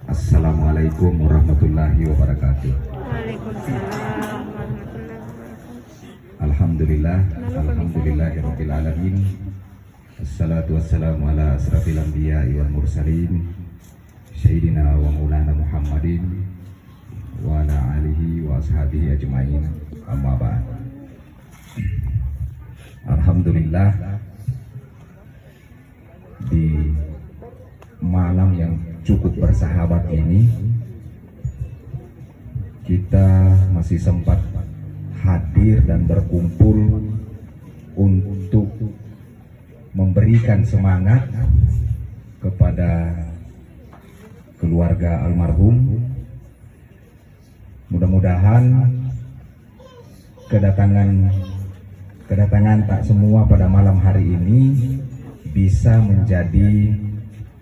Assalamualaikum warahmatullahi wabarakatuh. Waalaikumsalam warahmatullahi wabarakatuh. Alhamdulillahirabbil alamin. Assalatu wassalamu ala asrafil anbiya'i wal mursalin Sayyidina wa maulana Muhammadin wa ala alihi wa ashabihi ajma'in. Amma ba'd. Alhamdulillah, di malam yang cukup bersahabat ini kita masih sempat hadir dan berkumpul untuk memberikan semangat kepada keluarga almarhum. Mudah-mudahan kedatangan tak semua pada malam hari ini bisa menjadi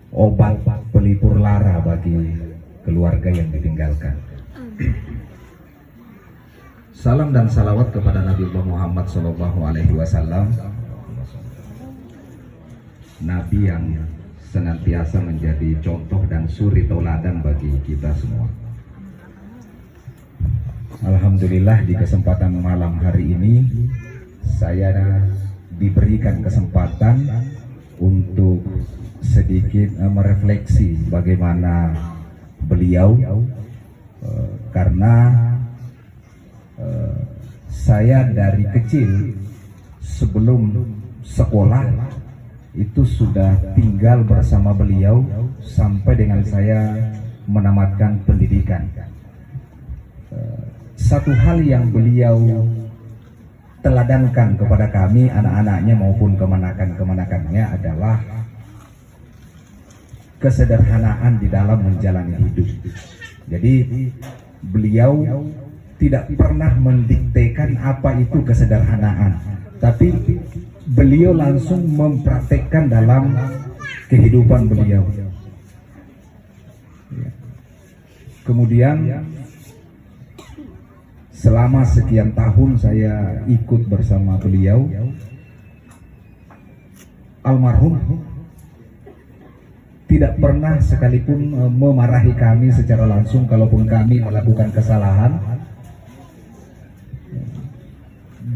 obat pelipur lara bagi keluarga yang ditinggalkan. Salam dan salawat kepada Nabi Muhammad SAW, Nabi yang senantiasa menjadi contoh dan suri tauladan bagi kita semua. Alhamdulillah, di kesempatan malam hari ini saya diberikan kesempatan untuk sedikit merefleksi bagaimana beliau, karena saya dari kecil sebelum sekolah itu sudah tinggal bersama beliau sampai dengan saya menamatkan pendidikan. Satu hal yang beliau teladankan kepada kami anak-anaknya maupun kemanakan-kemanakannya adalah kesederhanaan di dalam menjalani hidup. Jadi beliau tidak pernah mendiktekan apa itu kesederhanaan, tapi beliau langsung mempraktekkan dalam kehidupan beliau. Kemudian selama sekian tahun saya ikut bersama beliau, almarhum tidak pernah sekalipun memarahi kami secara langsung kalaupun kami melakukan kesalahan,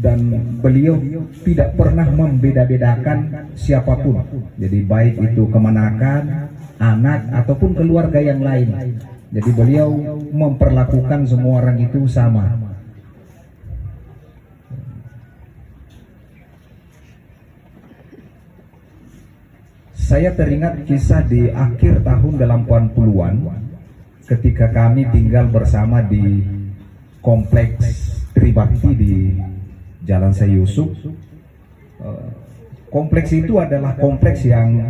dan beliau tidak pernah membeda-bedakan siapapun, jadi baik itu kemanakan, anak ataupun keluarga yang lain. Jadi beliau memperlakukan semua orang itu sama. Saya teringat kisah di akhir tahun 80-an ketika kami tinggal bersama di kompleks Tribakti di Jalan Syekh Yusuf. Kompleks itu adalah kompleks yang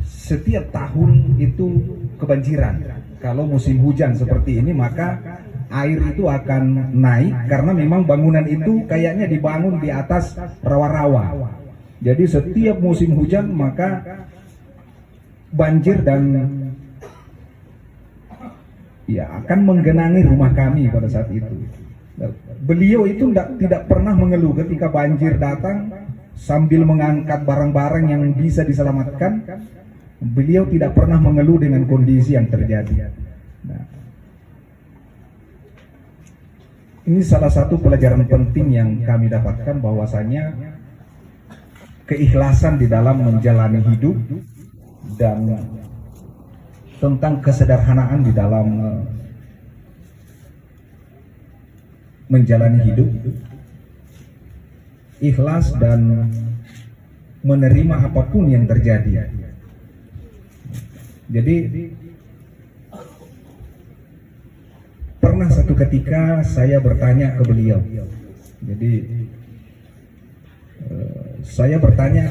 setiap tahun itu kebanjiran. Kalau musim hujan seperti ini maka air itu akan naik karena memang bangunan itu kayaknya dibangun di atas rawa-rawa. Jadi setiap musim hujan maka banjir dan ya akan menggenangi rumah kami pada saat itu. Beliau itu tidak pernah mengeluh ketika banjir datang, sambil mengangkat barang-barang yang bisa diselamatkan. Beliau tidak pernah mengeluh dengan kondisi yang terjadi. Nah, ini salah satu pelajaran penting yang kami dapatkan, bahwasanya keikhlasan di dalam menjalani hidup dan tentang kesederhanaan di dalam menjalani hidup, ikhlas dan menerima apapun yang terjadi. Jadi pernah satu ketika saya bertanya ke beliau. Jadi saya bertanya,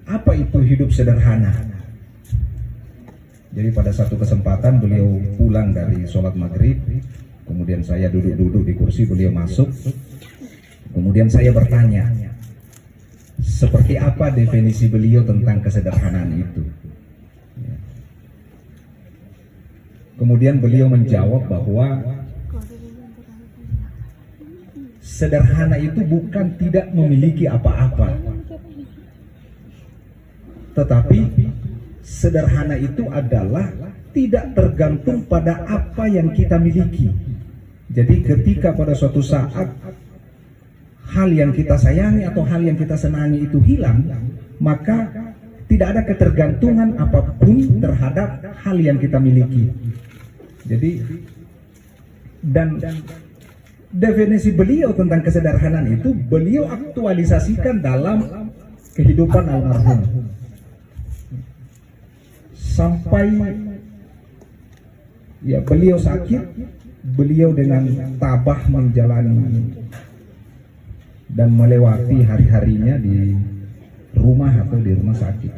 apa itu hidup sederhana? Jadi pada satu kesempatan beliau pulang dari sholat maghrib, kemudian saya duduk-duduk di kursi, beliau masuk, kemudian saya bertanya, seperti apa definisi beliau tentang kesederhanaan itu? Kemudian beliau menjawab bahwa sederhana itu bukan tidak memiliki apa-apa, tetapi sederhana itu adalah tidak tergantung pada apa yang kita miliki. Jadi ketika pada suatu saat hal yang kita sayangi atau hal yang kita senangi itu hilang, maka tidak ada ketergantungan apapun terhadap hal yang kita miliki. Jadi, dan definisi beliau tentang kesederhanaan itu beliau aktualisasikan dalam kehidupan almarhum. Sampai ya beliau sakit, beliau dengan tabah menjalani dan melewati hari-harinya di rumah atau di rumah sakit.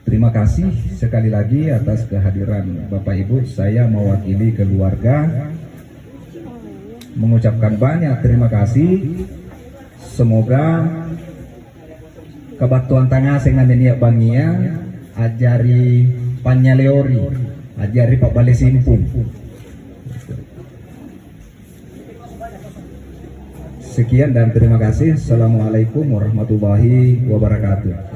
Terima kasih sekali lagi atas kehadiran Bapak Ibu. Saya mewakili keluarga mengucapkan banyak terima kasih. Semoga kebatuan tangah sengan niat bangia ajari panyaleori, ajari Pak Bale Simpung. Sekian dan terima kasih. Assalamualaikum warahmatullahi wabarakatuh.